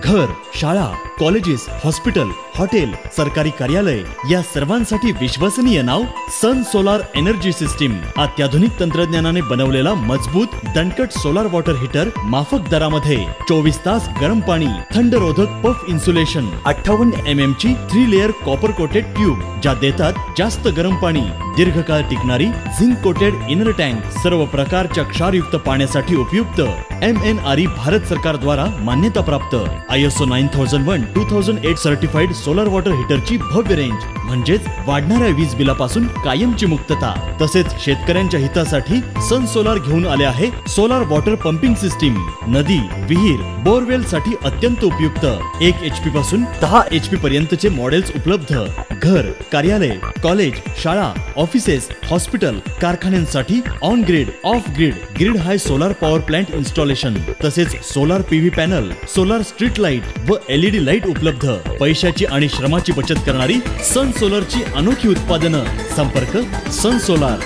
घर, शाळा, colleges, hospital, hotel, सरकारी कार्यालय या सर्वांसाठी विश्वसनीय नाव सन सोलार एनर्जी सिस्टीम। अत्याधुनिक तंत्रज्ञानाने बनवलेला मजबूत दणकट सोलार वॉटर हीटर माफक दरामध्ये 24 तास गरम पाणी, थंडरोधक पफ इन्सुलेशन, 58 mm ची 3 लेयर कॉपर कोटेड ट्यूब ज्या देतात जास्त गरम पाणी, दीर्घकाळ टिकणारी झिंक कोटेड इनर टँक, सर्व प्रकारच्या क्षारयुक्त पाण्यासाठी उपयुक्त MNRE भारत सरकार द्वारा मान्यता प्राप्त ISO 9001-2008 सर्टिफाइड सोलार वॉटर हीटरची भव्य रेंज म्हणजेच वाढणाऱ्या वीज बिलापासून कायमची मुक्तता। तसेच शेतकऱ्यांच्या हितासाठी सन सोलार घेऊन आले आहे सोलार वॉटर पंपिंग सिस्टीम। नदी, विहीर, बोरवेल साठी अत्यंत उपयुक्त 1 HP पासून 10 HP पर्यंतचे मॉडेल्स उपलब्ध। घर, कार्यालय, कॉलेज, शाळा, ऑफिसेस, हॉस्पिटल, कारखान्यांसाठी on grid, off grid, grid high solar power plant installation, तसेच solar PV panel, solar street light व LED लाईट उपलब्ध। पैशाची आणि श्रमाची बचत करणारी सन सोलरची अनोखी उत्पादनं। संपर्क सन सोलार